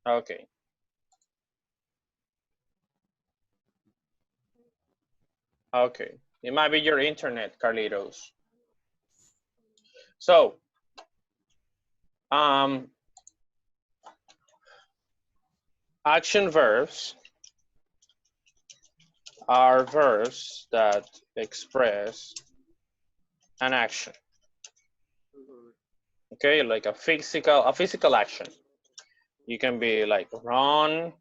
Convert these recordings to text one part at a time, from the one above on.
Okay. Okay. It might be your internet, Carlitos. So, um, action verbs are verbs that express an action. Okay, like a physical action. You can be like run,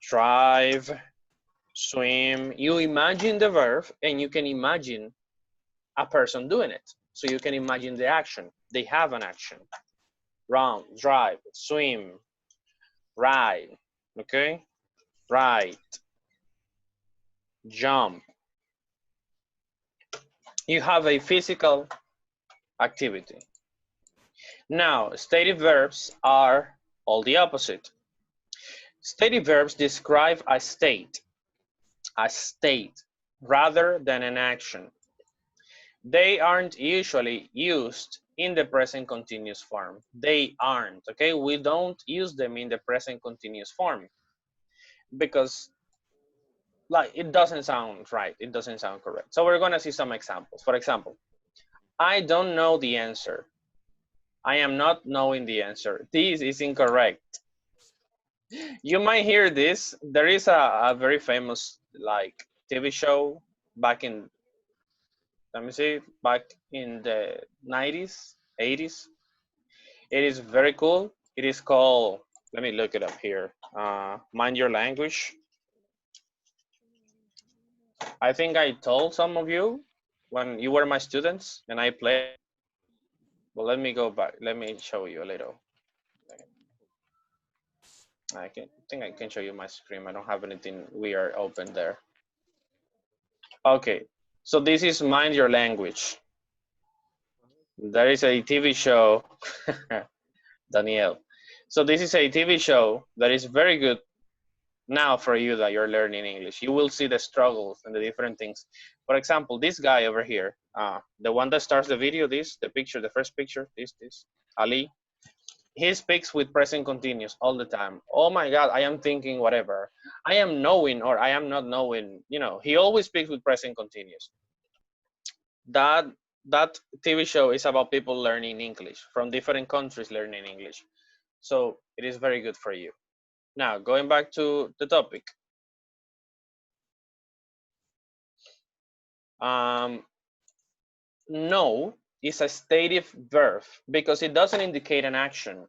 drive, swim. You imagine the verb and you can imagine a person doing it. So you can imagine the action. They have an action. Run, drive, swim, ride. Okay? Ride, jump. You have a physical activity. Now, stative verbs are all the opposite. Stative verbs describe a state, rather than an action. They aren't usually used in the present continuous form. They aren't, okay? We don't use them in the present continuous form because like it doesn't sound right. It doesn't sound correct. So we're gonna see some examples. For example, I don't know the answer. I am not knowing the answer. This is incorrect. You might hear this. There is a very famous like TV show back in, let me see, back in the 90s, 80s. It is very cool. It is called, let me look it up here. Mind Your Language. I think I told some of you when you were my students and I played. But let me go back. Let me show you a little. I think I can show you my screen. I don't have anything weird open there. Okay, so this is Mind Your Language. There is a TV show, Danielle. So this is a TV show that is very good now for you that you're learning English. You will see the struggles and the different things. For example, this guy over here, the one that starts the video, the picture, the first picture, this, Ali, he speaks with present continuous all the time. Oh my God, I am thinking whatever. I am knowing or I am not knowing, he always speaks with present continuous. That that TV show is about people learning English from different countries learning English. So it is very good for you. Now, going back to the topic. Um, no is a stative verb because it doesn't indicate an action.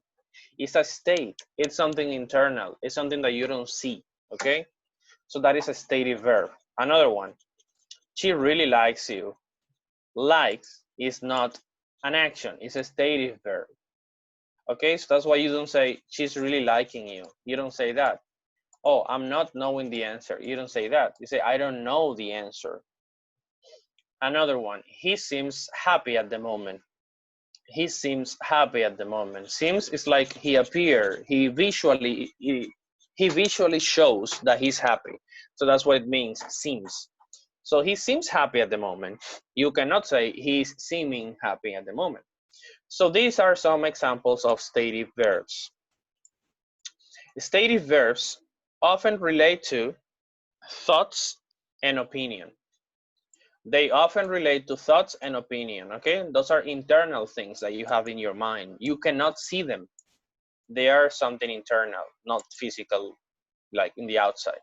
It's a state. It's something internal. It's something that you don't see. Okay? So that is a stative verb. Another one. She really likes you. Likes is not an action. It's a stative verb. Okay? So that's why you don't say she's really liking you. You don't say that. Oh, I'm not knowing the answer. You don't say that. You say I don't know the answer. Another one. He seems happy at the moment. He seems happy at the moment. Seems is like he appear. He visually shows that he's happy. So that's what it means, seems. So he seems happy at the moment. You cannot say he's seeming happy at the moment. So these are some examples of stative verbs. Stative verbs often relate to thoughts and opinion. They often relate to thoughts and opinion, okay? Those are internal things that you have in your mind. You cannot see them. They are something internal, not physical, like in the outside.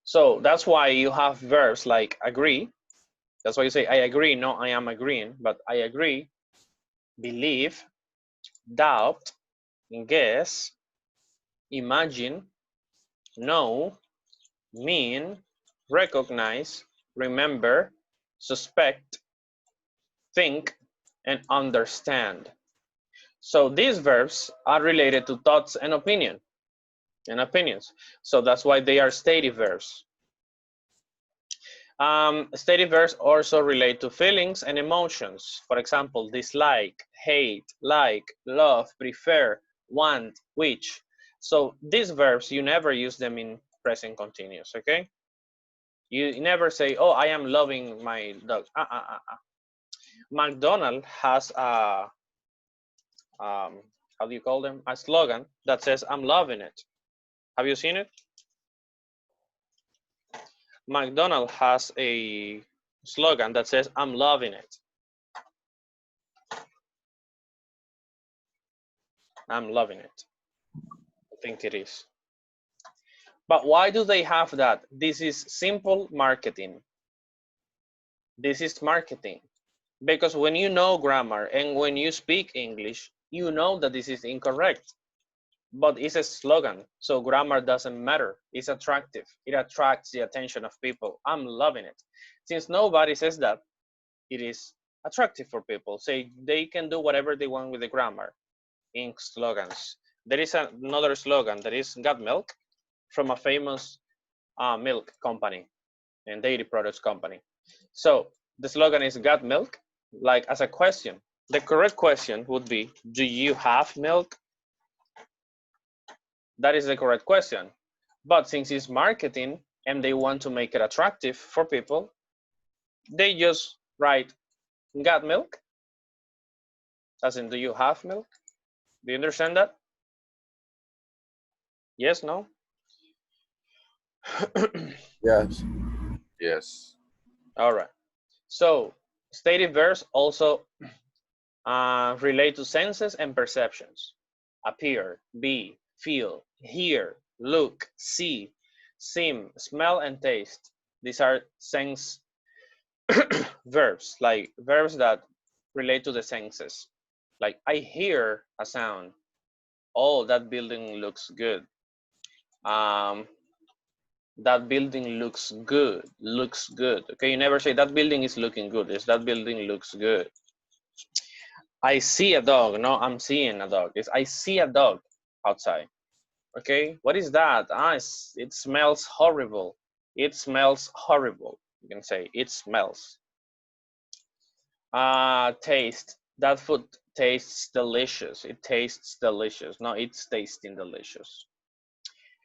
So that's why you have verbs like agree. That's why you say, I agree, no, I am agreeing, but I agree, believe, doubt, guess, imagine, know, mean, recognize, remember, suspect, think, and understand. So these verbs are related to thoughts and opinions. So that's why they are stative verbs. Stative verbs also relate to feelings and emotions. For example, dislike, hate, like, love, prefer, want, which. So these verbs, you never use them in present continuous, okay? You never say, oh, I am loving my dog. McDonald has a how do you call them? A slogan that says, I'm loving it. Have you seen it? McDonald's has a slogan that says, I'm loving it. I'm loving it. I think it is. But why do they have that? This is simple marketing. This is marketing. Because when you know grammar and when you speak English, you know that this is incorrect. But it's a slogan, so grammar doesn't matter. It's attractive. It attracts the attention of people. I'm loving it. Since nobody says that, it is attractive for people. Say they can do whatever they want with the grammar in slogans. There is another slogan that is got milk from a famous milk company and dairy products company. So the slogan is got milk, like as a question. The correct question would be, do you have milk? That is the correct question. But since it's marketing and they want to make it attractive for people, they just write, got milk? As in, do you have milk? Do you understand that? Yes, no? Yes. Yes. All right. So stative verbs also relate to senses and perceptions. Appear, be, feel, hear, look, see, seem, smell, and taste. These are sense verbs, like verbs that relate to the senses. Like I hear a sound. Oh, that building looks good. That building looks good. Looks good. Okay, you never say that building is looking good. It's that building looks good. I see a dog. No, I'm seeing a dog. It's I see a dog outside. Okay, what is that? It smells horrible. It smells horrible. You can say it smells. Taste. That food tastes delicious. It tastes delicious. No, it's tasting delicious.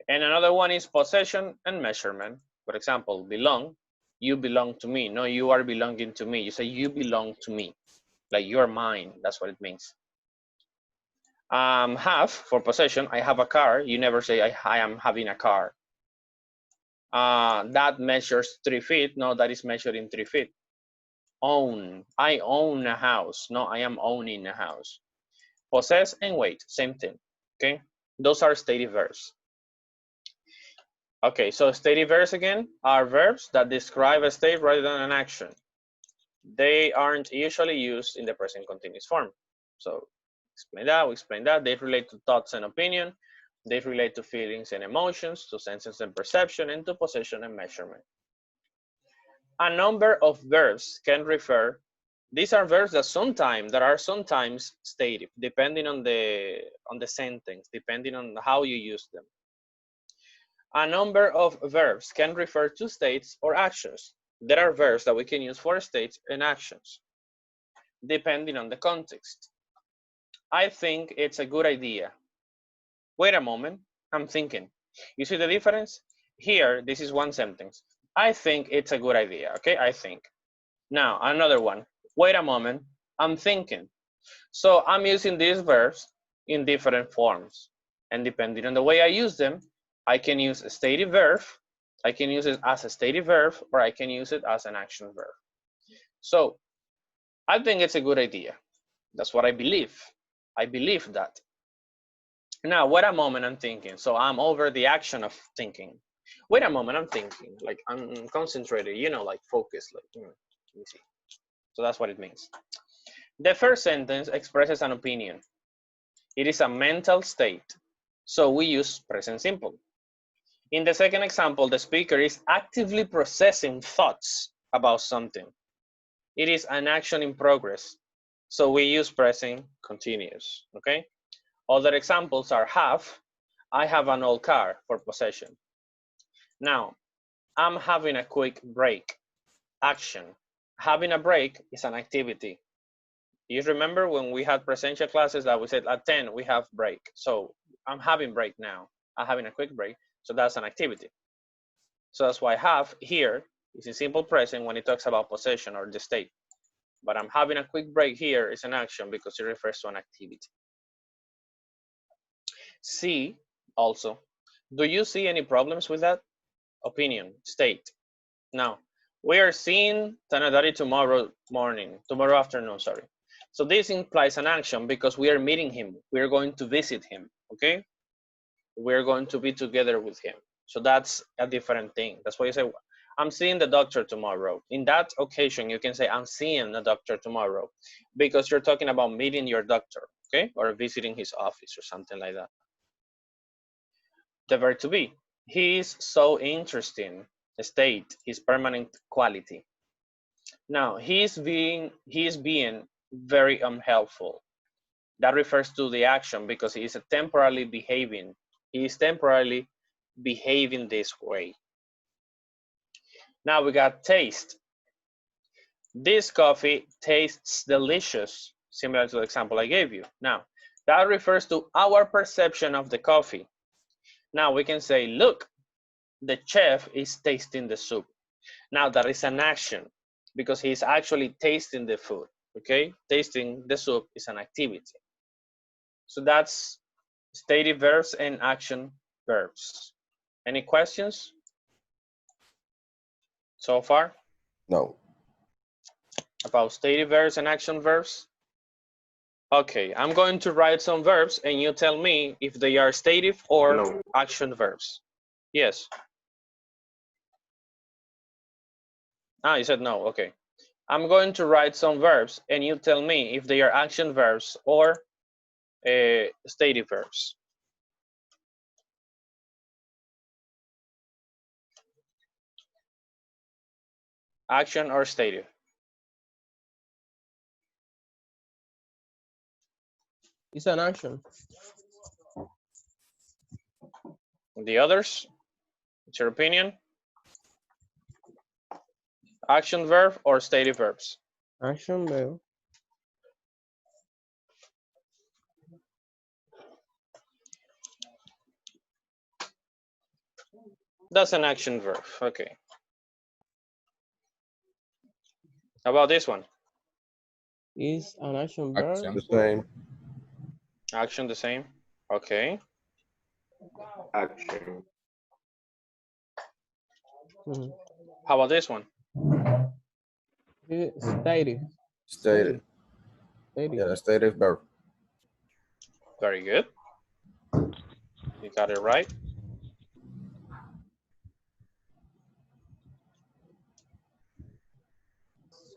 And another one is possession and measurement. For example, belong. You belong to me. No, you are belonging to me. You say you belong to me. Like you're mine. That's what it means. Have, for possession, I have a car. You never say I am having a car. That measures 3 feet. No, that is measuring 3 feet. Own, I own a house. No, I am owning a house. Possess and wait, same thing. Okay, those are stative verbs. Okay, so stative verbs again are verbs that describe a state rather than an action. They aren't usually used in the present continuous form. So explain that, we explain that. They relate to thoughts and opinion. They relate to feelings and emotions, to senses and perception, and to possession and measurement. A number of verbs can refer. These are verbs that are sometimes stative, depending on the sentence, depending on how you use them. A number of verbs can refer to states or actions. There are verbs that we can use for states and actions, depending on the context. I think it's a good idea. Wait a moment, I'm thinking. You see the difference? Here, this is one sentence. I think it's a good idea, okay? I think. Now, another one. Wait a moment, I'm thinking. So I'm using these verbs in different forms. And depending on the way I use them, I can use a stative verb, I can use it as a stative verb, or I can use it as an action verb. So I think it's a good idea. That's what I believe. I believe that. Now, wait a moment, I'm thinking. So I'm over the action of thinking. Wait a moment, I'm thinking. Like I'm concentrated, you know, like focused. Like, let me see. So that's what it means. The first sentence expresses an opinion. It is a mental state. So we use present simple. In the second example, the speaker is actively processing thoughts about something. It is an action in progress. So we use present continuous, okay? Other examples are have. I have an old car for possession. Now, I'm having a quick break. Action. Having a break is an activity. You remember when we had presential classes that we said at 10 we have break. So I'm having break now. I'm having a quick break. So that's an activity. So that's why have here is in simple present when it talks about possession or the state. But I'm having a quick break here is an action because it refers to an activity. See also. Do you see any problems with that? Opinion, state. Now, we are seeing Tanadari tomorrow afternoon, sorry. So this implies an action because we are meeting him. We are going to visit him, okay? We're going to be together with him. So that's a different thing. That's why you say, I'm seeing the doctor tomorrow. In that occasion, you can say, I'm seeing the doctor tomorrow because you're talking about meeting your doctor, okay? Or visiting his office or something like that. The verb to be. He is so interesting. State, his permanent quality. Now, he is being very unhelpful. That refers to the action because he is temporarily behaving. He is temporarily behaving this way. Now we got taste. This coffee tastes delicious, similar to the example I gave you. Now, that refers to our perception of the coffee. Now we can say, look, the chef is tasting the soup. Now that is an action because he's actually tasting the food, okay? Tasting the soup is an activity. So that's stative verbs and action verbs. Any questions so far? No. About stative verbs and action verbs? Okay, I'm going to write some verbs and you tell me if they are stative or action verbs. Yes. Ah, you said no, okay. I'm going to write some verbs and you tell me if they are action verbs or stative verbs. Action or stative? It's an action. The others? What's your opinion? Action verb or stative verbs? Action verb. That's an action verb, okay. How about this one? Is an action verb. Action. The same. Action the same, okay. Action. Mhm. How about this one? Stative. Stated. Stative. Yeah, stative verb. Very good. You got it right.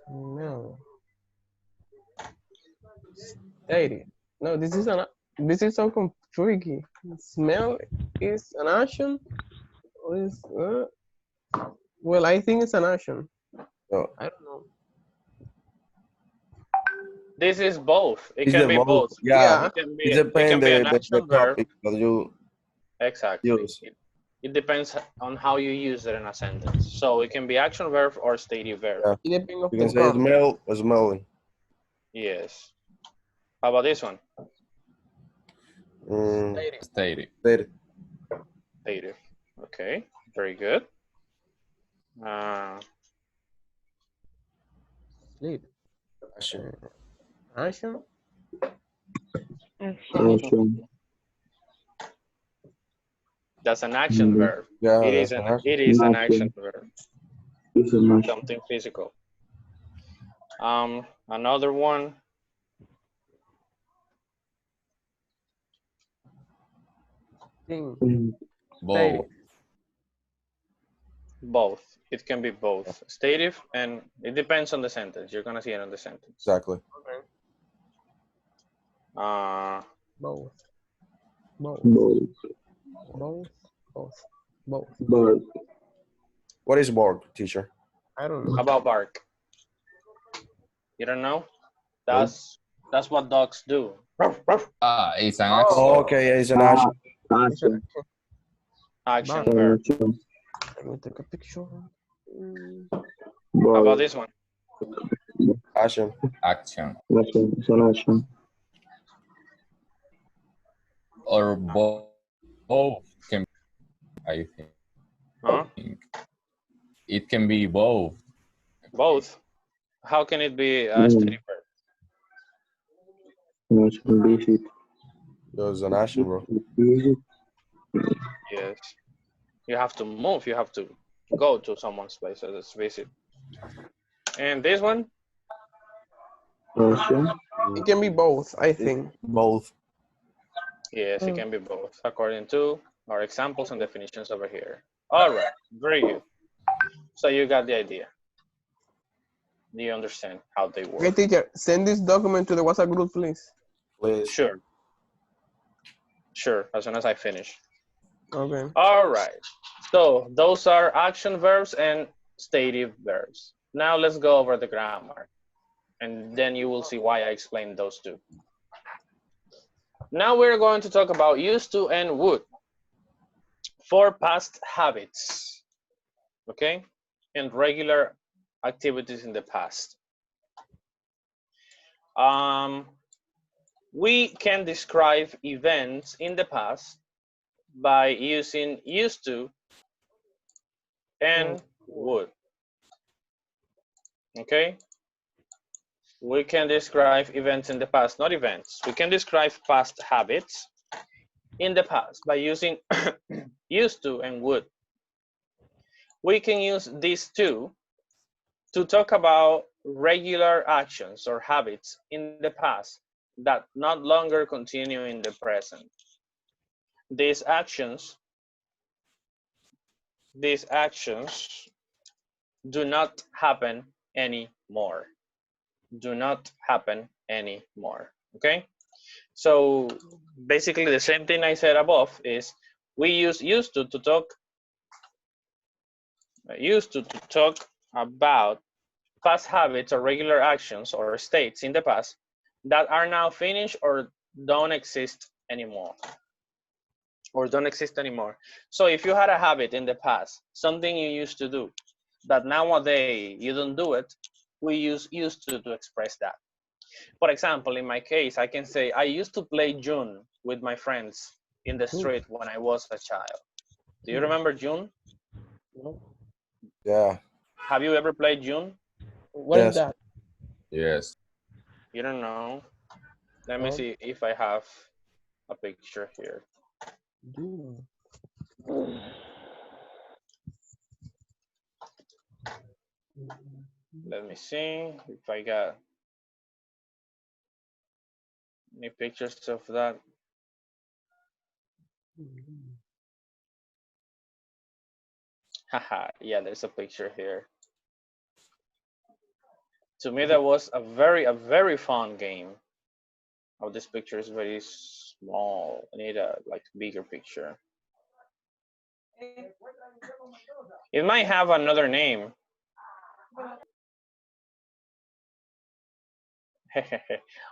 No. Stative. No, this is so tricky. Smell is an action. Or is, well, I think it's an action. No. I don't know. This is both. It It's can the be most- both. Yeah. It can be, It it can depends be an the action verb. topic that you Exactly. use. It depends on how you use it in a sentence. So it can be action verb or stative verb. Yeah. It depends on You the can say context. smell or smelling. Yes. How about this one? Stated. Stated. Stative. Okay. Very good. Sleep. Action. Action. Action. That's an action verb. Yeah, It is that's an action. it is an Action. action verb. It's an action. Something physical. Another one. Thing. Both. Both. It can be both. Stative and it depends on the sentence. You're gonna see it on the sentence. Exactly. Okay. Both. Both. Both. Both. Both. Both. Bird. What is board, teacher? I don't know. How about bark? You don't know? That's what dogs do. Ruff, ruff. It's an action. Oh, okay, yeah, it's an action. Action. Action Bark. verb. Action. Let me take a picture. How about Bird. this one? Action. Action. Action. It's an action. Or both can, I think. Huh? It can be both. Both. How can it be a Mm. stative verb? Action. Visit. It's an action, bro. Visit. Yes. You have to move. You have to go to someone's place. So that's visit. And this one? Action. It can be both, I think. Both. Yes, it can be both, according to our examples and definitions over here. All right, very good. So you got the idea. Do you understand how they work? Okay, teacher, send this document to the WhatsApp group, please. Please. Sure. Sure, as soon as I finish. Okay. All right. So those are action verbs and stative verbs. Now let's go over the grammar. And then you will see why I explained those two. Now we're going to talk about used to and would for past habits, okay? And regular activities in the past. We can describe events in the past by using used to and would, okay? We can describe events in the past, not events. We can describe past habits in the past by using used to and would. We can use these two to talk about regular actions or habits in the past that not longer continue in the present. These actions do not happen anymore. Do not happen anymore, okay? So basically the same thing I said above is we use used to talk about past habits or regular actions or states in the past that are now finished or don't exist anymore. So if you had a habit in the past, something you used to do that nowadays you don't do it, we use used to express that. For example, in my case, I can say I used to play June with my friends in the street when I was a child. Do you remember June? Yeah. Have you ever played June? What is Yes. that? Yes. You don't know? Let me see if I have a picture here. Let me see if I got any pictures of that. Haha, yeah, there's a picture here. To me, that was a very fun game. Oh, this picture is very small. I need a like bigger picture. It might have another name.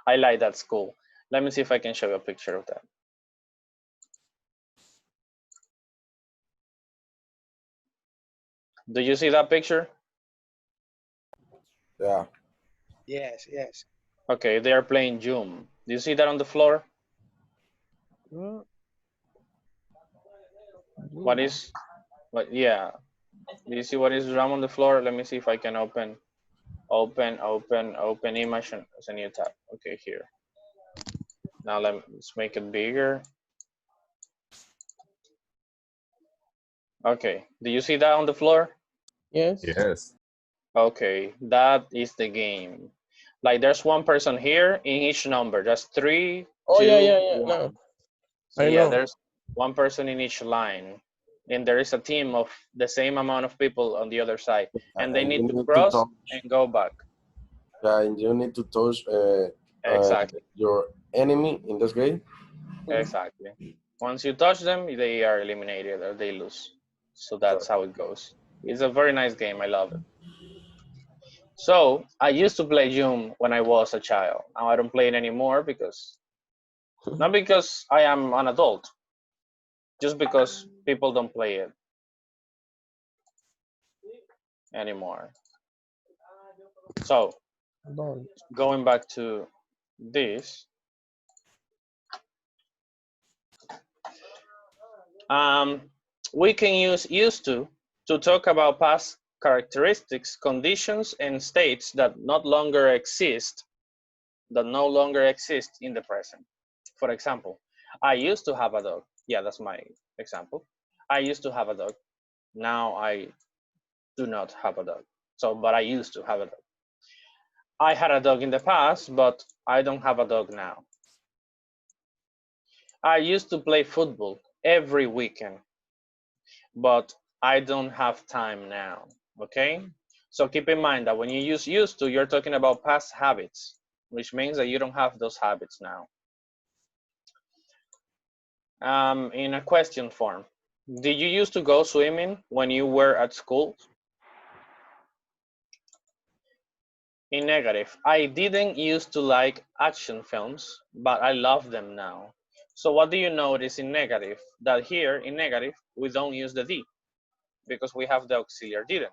I like that school. Let me see if I can show you a picture of that. Do you see that picture? Yeah. Yes, yes. Okay, they are playing Joom. Do you see that on the floor? What is, what, yeah. Do you see what is drum on the floor? Let me see if I can open image as a new tab. Okay, here. Now let's make it bigger. Okay, do you see that on the floor? Yes. Yes. Okay, that is the game. Like there's one person here in each number. That's 3, Oh, 2, yeah. 1. No. So I yeah, know. there's one person in each line. And there is a team of the same amount of people on the other side. And they need to cross and go back. Yeah, and you need to touch Exactly. your enemy in this game. Exactly. Once you touch them, they are eliminated or they lose. So that's how it goes. It's a very nice game. I love it. So I used to play Joom when I was a child. Now I don't play it anymore because, not because I am an adult, just because people don't play it anymore. So going back to this, we can use used to talk about past characteristics, conditions, and states that no longer exist in the present. For example, I used to have a dog. Yeah, that's my example. I used to have a dog. Now I do not have a dog. So, but I used to have a dog. I had a dog in the past, but I don't have a dog now. I used to play football every weekend, but I don't have time now, okay? So keep in mind that when you use used to, you're talking about past habits, which means that you don't have those habits now. In a question form, did you used to go swimming when you were at school? In negative, I didn't used to like action films, but I love them now. So what do you notice in negative? That here in negative, we don't use the D because we have the auxiliary didn't.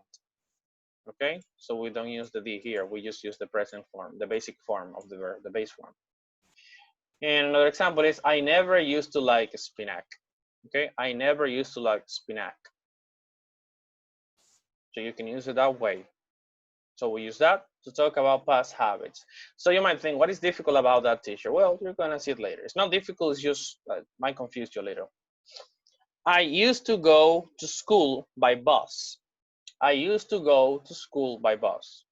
Okay, so we don't use the D here. We just use the present form, the basic form of the verb, the base form. And another example is, I never used to like spinach. Okay, I never used to like spinach. So you can use it that way. So we use that to talk about past habits. So you might think, what is difficult about that, teacher? Well, you're gonna see it later. It's not difficult, it's just might confuse you a little. I used to go to school by bus. I used to go to school by bus.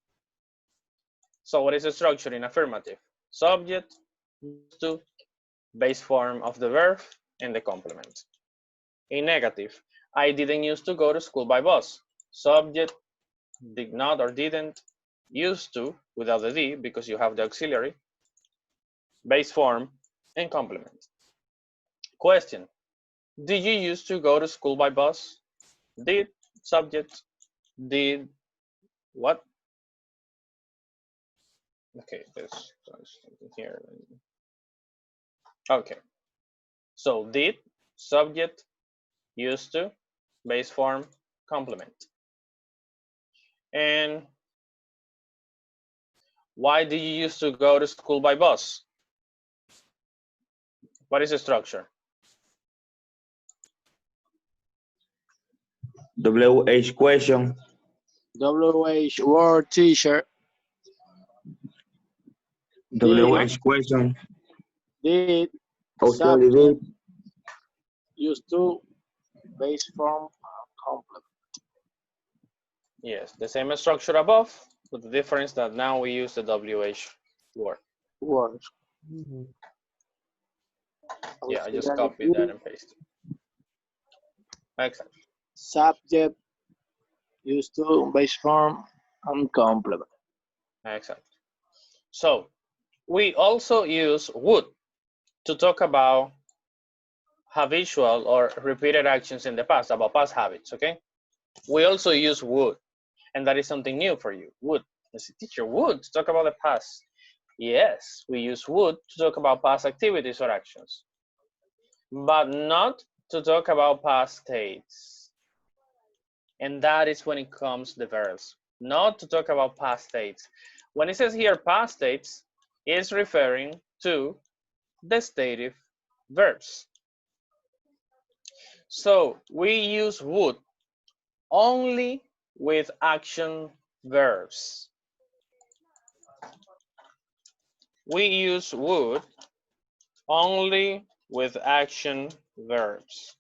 So what is the structure in affirmative? Subject, used to, base form of the verb, and the complement. In negative, I didn't used to go to school by bus. Subject, did not or didn't, used to without the D because you have the auxiliary, base form, and complement. Question, did you used to go to school by bus? Did, subject, did, what? Okay, there's something here. Okay, so did, subject, used to, base form, complement. And why do you used to go to school by bus? What is the structure? WH question. WH word teacher. WH question. Did Auxiliary did. used to base form complement. Yes, the same structure above, with the difference that now we use the WH word. Word. Mhm. Yeah, I just copied that and pasted. Excellent. Subject used to base form and complement. Excellent. So we also use would to talk about habitual or repeated actions in the past, about past habits, okay? We also use would, and that is something new for you. Would. As a teacher, would to talk about the past. Yes, we use would to talk about past activities or actions, but not to talk about past states. And that is when it comes the verbs, not to talk about past states. When it says here past states, it's referring to the stative verbs. So we use would only with action verbs. We use would only with action verbs.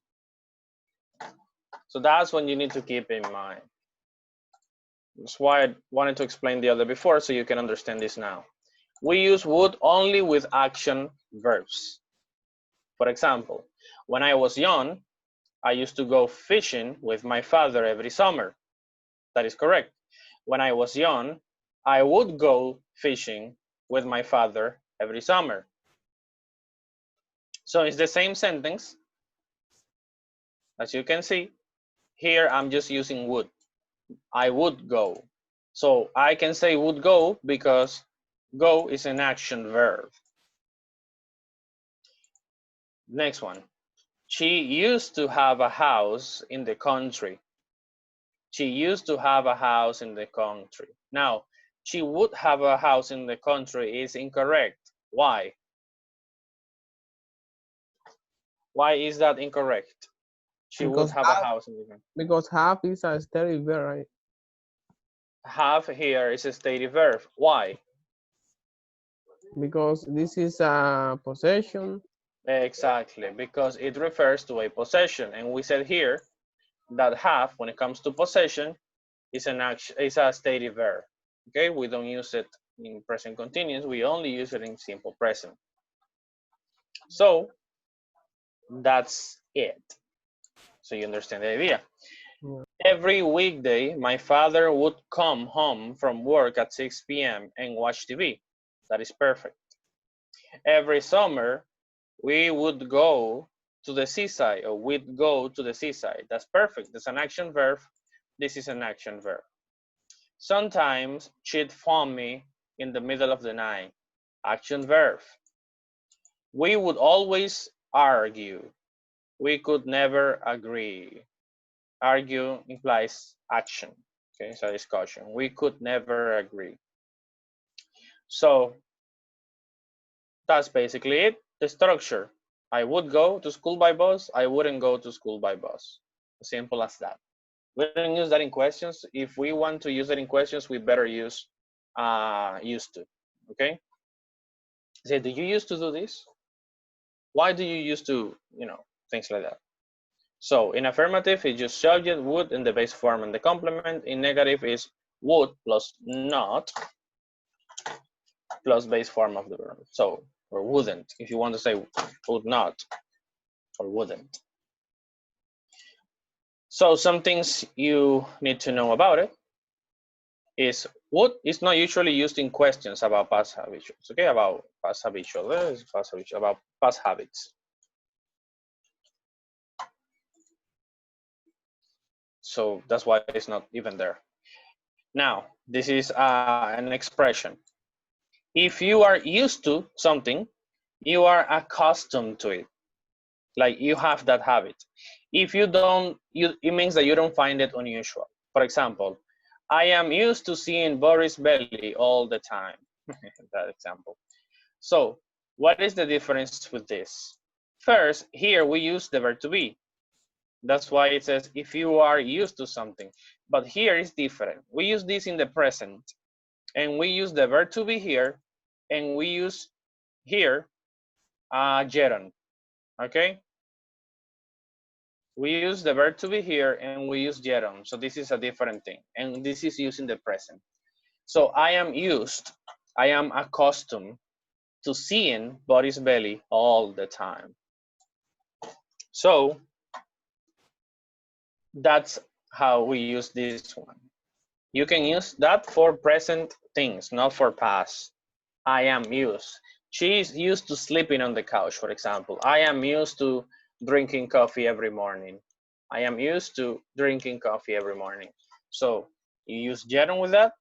So that's what you need to keep in mind. That's why I wanted to explain the other before so you can understand this now. We use would only with action verbs. For example, when I was young, I used to go fishing with my father every summer. That is correct. When I was young, I would go fishing with my father every summer. So it's the same sentence. As you can see, here I'm just using would. I would go. So I can say would go because go is an action verb. Next one. She used to have a house in the country. She used to have a house in the country. Now, she would have a house in the country is incorrect. Why? Why is that incorrect? She would have a house in the country. Because have is a stative verb, right? Have here is a stative verb. Why? Because this is a possession Exactly, because it refers to a possession. And we said here that have, when it comes to possession, is an action, is a stative verb. Okay, we don't use it in present continuous, we only use it in simple present. So that's it. So you understand the idea. Yeah. Every weekday, my father would come home from work at 6 p.m. and watch TV. That is perfect. Every summer, we would go to the seaside, or we'd go to the seaside. That's perfect. That's an action verb. This is an action verb. Sometimes she'd phone me in the middle of the night. Action verb. We would always argue. We could never agree. Argue implies action. Okay, it's a discussion. We could never agree. So that's basically it. The structure. I would go to school by bus. I wouldn't go to school by bus. Simple as that. We don't use that in questions. If we want to use it in questions, we better use used to. Okay. Say, do you used to do this? Why do you used to, things like that. So in affirmative, it's just subject, would, in the base form and the complement. In negative is would plus not plus base form of the verb. So, or wouldn't, if you want to say would not or wouldn't. So some things you need to know about it is would is not usually used in questions about past habituals, okay? About past habitual, about past habits. So that's why it's not even there. Now, this is an expression. If you are used to something, you are accustomed to it. Like you have that habit. If you don't, it means that you don't find it unusual. For example, I am used to seeing Boris Belly all the time. That example. So what is the difference with this? First, here we use the verb to be. That's why it says if you are used to something. But here is different. We use this in the present. And we use the verb to be here. And we use here gerund. Okay? We use the verb to be here and we use gerund. So this is a different thing. And this is used in the present. So I am accustomed to seeing Boris Belly all the time. So that's how we use this one. You can use that for present things, not for past. I am used. She is used to sleeping on the couch, for example. I am used to drinking coffee every morning. I am used to drinking coffee every morning. So you use gerund with that,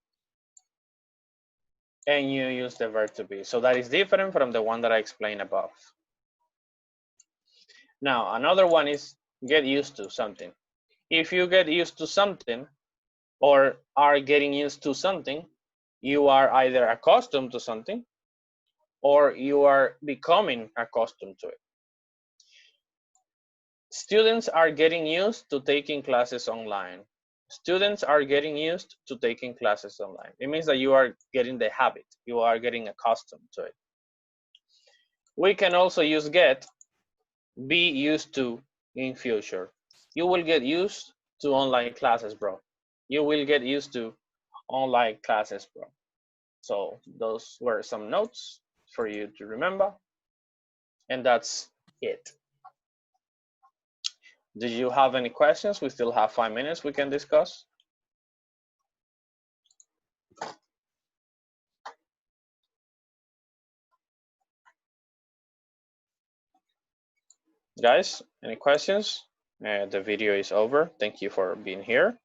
and you use the verb to be. So that is different from the one that I explained above. Now, another one is get used to something. If you get used to something or are getting used to something, you are either accustomed to something or you are becoming accustomed to it. Students are getting used to taking classes online. Students are getting used to taking classes online. It means that you are getting the habit. You are getting accustomed to it. We can also use get, be used to in future. You will get used to online classes, bro. You will get used to online classes, bro. So those were some notes for you to remember. And that's it. Do you have any questions? We still have 5 minutes we can discuss. Guys, any questions? The video is over. Thank you for being here.